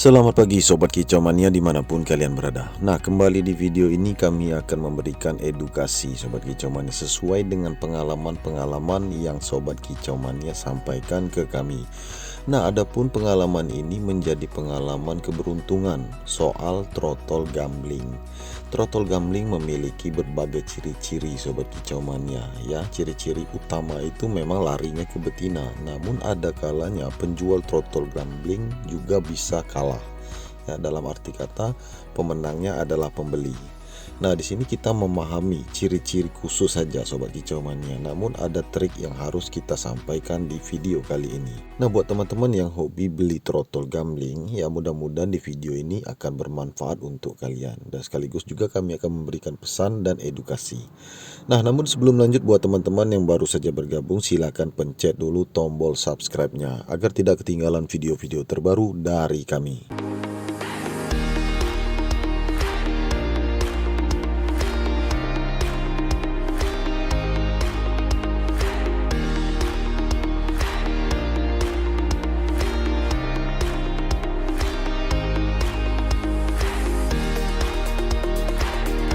Selamat pagi Sobat Kicau Mania dimanapun kalian berada. Nah, kembali di video ini kami akan memberikan edukasi Sobat Kicau Mania sesuai dengan pengalaman-pengalaman yang Sobat Kicau Mania sampaikan ke kami. Nah, adapun pengalaman ini menjadi pengalaman keberuntungan soal trotol gambling. Trotol gambling memiliki berbagai ciri-ciri Sobat Kicau Mania ya. Ciri-ciri utama itu memang larinya ke betina. Namun ada kalanya penjual trotol gambling juga bisa kalah. Ya, dalam arti kata pemenangnya adalah pembeli. Nah, di sini kita memahami ciri-ciri khusus saja Sobat Kicau Mania. Namun ada trik yang harus kita sampaikan di video kali ini. Nah, buat teman-teman yang hobi beli trotol gambling, ya mudah-mudahan di video ini akan bermanfaat untuk kalian. Dan sekaligus juga kami akan memberikan pesan dan edukasi. Nah, namun sebelum lanjut buat teman-teman yang baru saja bergabung, silakan pencet dulu tombol subscribe-nya agar tidak ketinggalan video-video terbaru dari kami.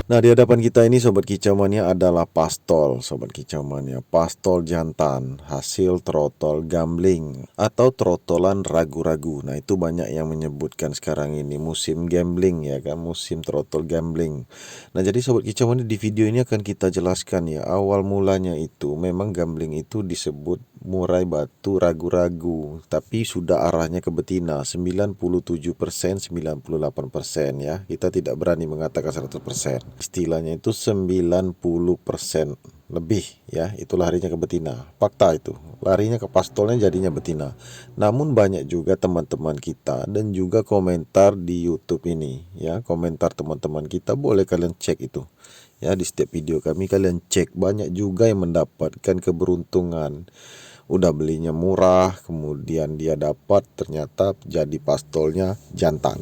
Nah, di hadapan kita ini Sobat Kicau Mania adalah pastol Sobat Kicau Mania, pastol jantan hasil trotol gambling atau trotolan ragu-ragu. Nah, itu banyak yang menyebutkan sekarang ini musim gambling ya kan, musim trotol gambling. Nah, jadi Sobat Kicau Mania di video ini akan kita jelaskan ya, awal mulanya itu memang gambling itu disebut murai batu ragu-ragu, tapi sudah arahnya ke betina 97%, 98% ya. Kita tidak berani mengatakan 100%. Istilahnya itu 90% lebih ya, itu larinya ke betina. Fakta itu, larinya ke pastolnya jadinya betina. Namun banyak juga teman-teman kita dan juga komentar di YouTube ini ya, komentar teman-teman kita boleh kalian cek itu. Ya, di setiap video kami kalian cek, banyak juga yang mendapatkan keberuntungan. Udah belinya murah, kemudian dia dapat ternyata jadi pastolnya jantan.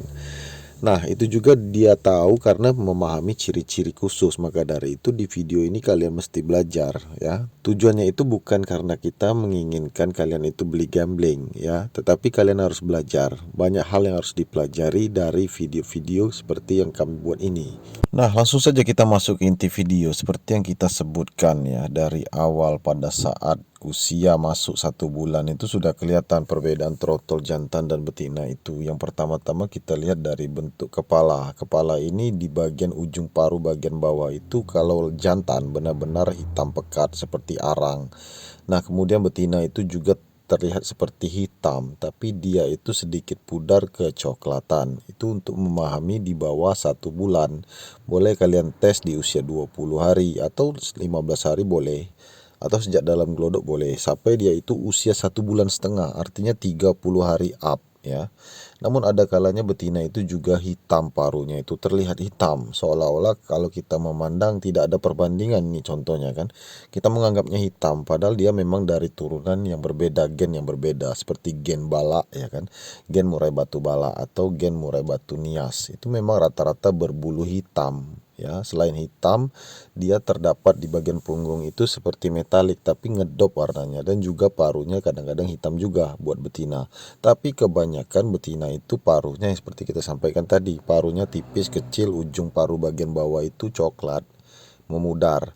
Nah, itu juga dia tahu karena memahami ciri-ciri khusus. Maka dari itu di video ini kalian mesti belajar ya. Tujuannya itu bukan karena kita menginginkan kalian itu beli gambling ya, tetapi kalian harus belajar. Banyak hal yang harus dipelajari dari video-video seperti yang kami buat ini. Nah, langsung saja kita masuk ke inti video seperti yang kita sebutkan ya, dari awal pada saat usia masuk 1 bulan itu sudah kelihatan perbedaan trotol jantan dan betina itu. Yang pertama-tama kita lihat dari bentuk kepala. Kepala ini di bagian ujung paruh bagian bawah itu kalau jantan benar-benar hitam pekat seperti arang. Nah, kemudian betina itu juga terlihat seperti hitam, tapi dia itu sedikit pudar kecoklatan. Itu untuk memahami di bawah 1 bulan. Boleh kalian tes di usia 20 hari atau 15 hari boleh, atau sejak dalam gelodok boleh, sampai dia itu usia 1,5 bulan, artinya 30 hari up ya. Namun ada kalanya betina itu juga hitam, paruhnya itu terlihat hitam, seolah-olah kalau kita memandang tidak ada perbandingan nih, contohnya kan kita menganggapnya hitam padahal dia memang dari turunan yang berbeda, gen yang berbeda, seperti gen bala ya kan, gen murai batu bala atau gen murai batu nias. Itu memang rata-rata berbulu hitam ya. Selain hitam, dia terdapat di bagian punggung itu seperti metalik tapi ngedop warnanya, dan juga paruhnya kadang-kadang hitam juga buat betina. Tapi kebanyakan betina itu paruhnya yang seperti kita sampaikan tadi, paruhnya tipis kecil, ujung paruh bagian bawah itu coklat memudar.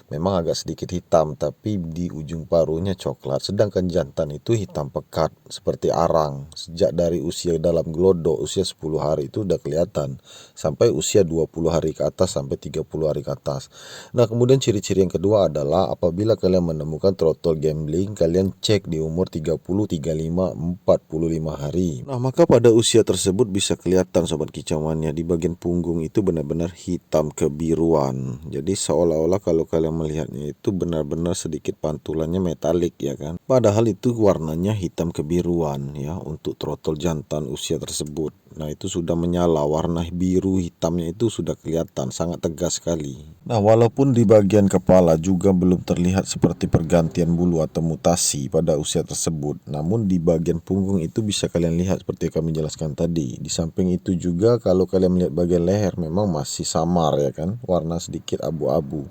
Memang agak sedikit hitam tapi di ujung paruhnya coklat. Sedangkan jantan itu hitam pekat seperti arang. Sejak dari usia dalam gelodok, usia 10 hari itu udah kelihatan, sampai usia 20 hari ke atas sampai 30 hari ke atas. Nah, kemudian ciri-ciri yang kedua adalah apabila kalian menemukan trotol gambling, kalian cek di umur 30, 35, 45 hari. Nah, maka pada usia tersebut bisa kelihatan Sobat Kicau Mania, di bagian punggung itu benar-benar hitam kebiruan. Jadi seolah-olah kalau kalian melihatnya itu benar-benar sedikit pantulannya metalik ya kan. Padahal itu warnanya hitam kebiruan ya untuk trotol jantan usia tersebut. Nah, itu sudah menyala, warna biru hitamnya itu sudah kelihatan sangat tegas sekali. Nah, walaupun di bagian kepala juga belum terlihat seperti pergantian bulu atau mutasi pada usia tersebut, namun di bagian punggung itu bisa kalian lihat seperti kami jelaskan tadi. Di samping itu juga kalau kalian melihat bagian leher memang masih samar ya kan, warna sedikit abu-abu.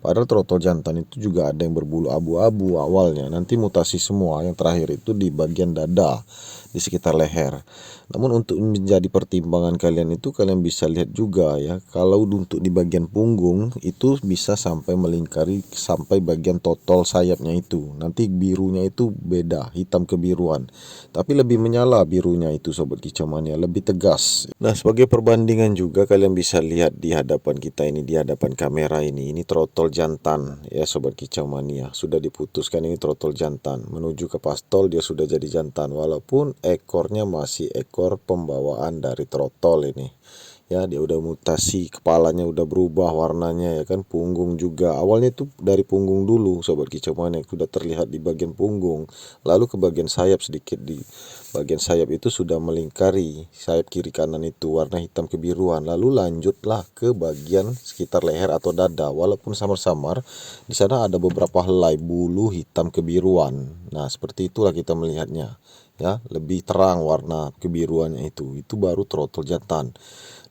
Padahal trotol jantan itu juga ada yang berbulu abu-abu awalnya, nanti mutasi semua, yang terakhir itu di bagian dada, di sekitar leher. Namun untuk menjadi pertimbangan kalian itu, kalian bisa lihat juga ya, kalau untuk di bagian punggung itu bisa sampai melingkari sampai bagian totol sayapnya itu. Nanti birunya itu beda, hitam kebiruan, tapi lebih menyala birunya itu sobat kicau mania, lebih tegas. Nah, sebagai perbandingan juga kalian bisa lihat di hadapan kita ini, di hadapan kamera ini trotol jantan ya sobat kicau mania. Sudah diputuskan ini trotol jantan, menuju ke pastol dia sudah jadi jantan, walaupun ekornya masih ekor pembawaan dari trotol ini. Ya, dia udah mutasi, kepalanya udah berubah warnanya ya kan, punggung juga. Awalnya itu dari punggung dulu sobat kicau mania, sudah terlihat di bagian punggung, lalu ke bagian sayap sedikit, di bagian sayap itu sudah melingkari sayap kiri kanan itu warna hitam kebiruan, lalu lanjutlah ke bagian sekitar leher atau dada, walaupun samar-samar di sana ada beberapa helai bulu hitam kebiruan. Nah, seperti itulah kita melihatnya ya, lebih terang warna kebiruannya itu baru trotol jantan.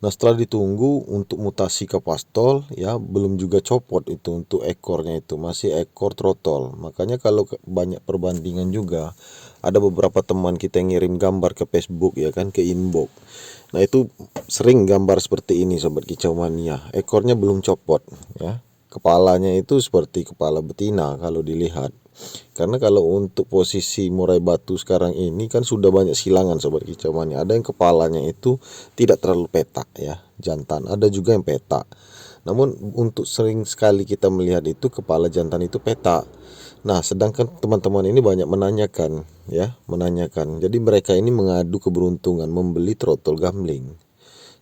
Nah, setelah ditunggu untuk mutasi ke pastol ya, belum juga copot itu untuk ekornya, itu masih ekor trotol. Makanya kalau banyak perbandingan juga, ada beberapa teman kita yang ngirim gambar ke Facebook ya kan, ke inbox. Nah, itu sering gambar seperti ini sobat kicau mania, ekornya belum copot ya. Kepalanya itu seperti kepala betina kalau dilihat. Karena kalau untuk posisi murai batu sekarang ini kan sudah banyak silangan sobat kicau mania. Ada yang kepalanya itu tidak terlalu petak ya, jantan. Ada juga yang petak. Namun untuk sering sekali kita melihat itu kepala jantan itu petak. Nah, sedangkan teman-teman ini banyak menanyakan ya, menanyakan. Jadi mereka ini mengadu keberuntungan membeli trotol gambling.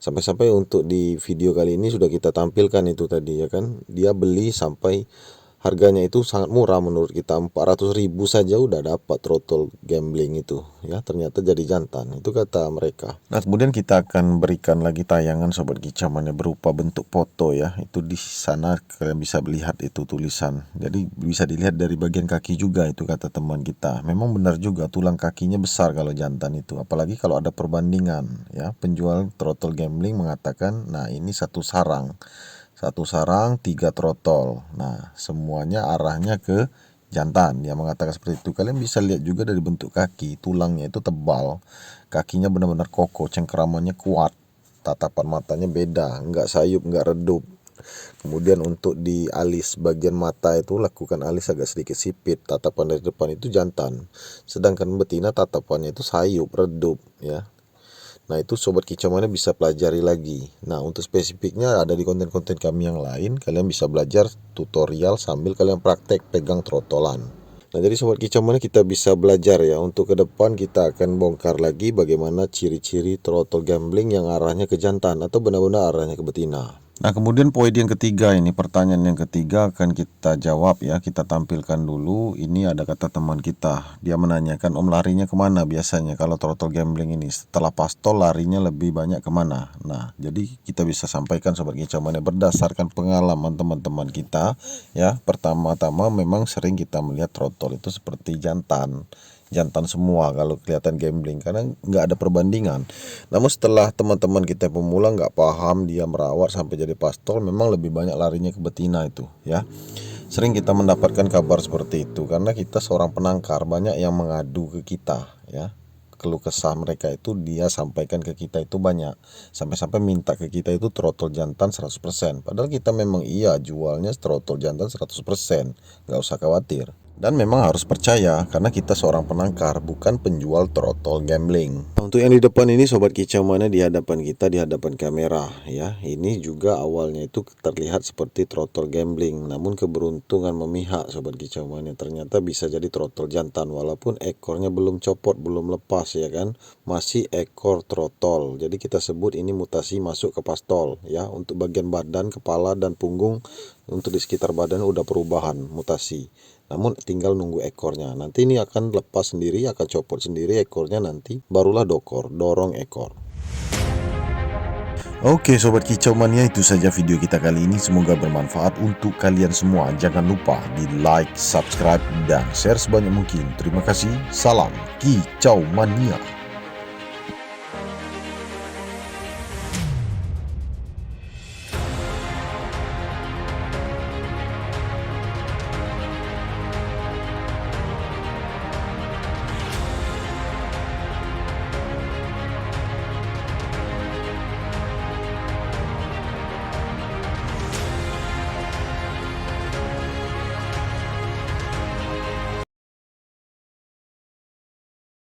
Sampai-sampai untuk di video kali ini sudah kita tampilkan itu tadi ya kan, dia beli sampai harganya itu sangat murah menurut kita, 400.000 saja udah dapat trotol gambling itu ya, ternyata jadi jantan, itu kata mereka. Nah, kemudian kita akan berikan lagi tayangan sobat kicau mania berupa bentuk foto ya, itu di sana kalian bisa melihat itu tulisan, jadi bisa dilihat dari bagian kaki juga, itu kata teman kita. Memang benar juga, tulang kakinya besar kalau jantan itu, apalagi kalau ada perbandingan ya, penjual trotol gambling mengatakan, nah ini satu sarang 3 trotol. Nah, semuanya arahnya ke jantan. Dia mengatakan seperti itu. Kalian bisa lihat juga dari bentuk kaki, tulangnya itu tebal, kakinya benar-benar kokoh, cengkeramannya kuat, tatapan matanya beda, enggak sayup, enggak redup. Kemudian untuk di alis bagian mata itu lakukan alis agak sedikit sipit, tatapan dari depan itu jantan. Sedangkan betina tatapannya itu sayup, redup ya. Nah, itu sobat kicau mania bisa pelajari lagi. Nah, untuk spesifiknya ada di konten-konten kami yang lain. Kalian bisa belajar tutorial sambil kalian praktek pegang trotolan. Nah, jadi sobat kicau mania kita bisa belajar ya. Untuk ke depan kita akan bongkar lagi bagaimana ciri-ciri trotol gambling yang arahnya ke jantan atau benar-benar arahnya ke betina. Nah, kemudian poin yang ketiga ini, pertanyaan yang ketiga akan kita jawab ya. Kita tampilkan dulu. Ini ada kata teman kita, dia menanyakan, om larinya kemana biasanya kalau trotol gambling ini? Setelah pastol larinya lebih banyak kemana? Nah, jadi kita bisa sampaikan sobat kicau mania berdasarkan pengalaman teman-teman kita ya. Pertama-tama memang sering kita melihat trotol itu seperti jantan semua kalau kelihatan gambling, karena nggak ada perbandingan. Namun setelah teman-teman kita pemula nggak paham, dia merawat sampai jadi pastol, memang lebih banyak larinya ke betina itu ya. Sering kita mendapatkan kabar seperti itu karena kita seorang penangkar, banyak yang mengadu ke kita ya. Keluh kesah mereka itu dia sampaikan ke kita itu banyak, sampai-sampai minta ke kita itu trotol jantan 100%. Padahal kita memang iya jualnya trotol jantan 100%, nggak usah khawatir. Dan memang harus percaya karena kita seorang penangkar, bukan penjual trotol gambling. Untuk yang di depan ini sobat kicau mania, di hadapan kita, di hadapan kamera ya, ini juga awalnya itu terlihat seperti trotol gambling, namun keberuntungan memihak sobat kicau mania, ternyata bisa jadi trotol jantan walaupun ekornya belum copot, belum lepas ya kan, masih ekor trotol. Jadi kita sebut ini mutasi masuk ke pastol ya. Untuk bagian badan, kepala dan punggung, untuk di sekitar badan udah perubahan mutasi. Namun tinggal nunggu ekornya. Nanti ini akan lepas sendiri, akan copot sendiri ekornya, nanti barulah dorong ekor. Oke sobat kicau mania, itu saja video kita kali ini. Semoga bermanfaat untuk kalian semua. Jangan lupa di like, subscribe, dan share sebanyak mungkin. Terima kasih. Salam kicau mania.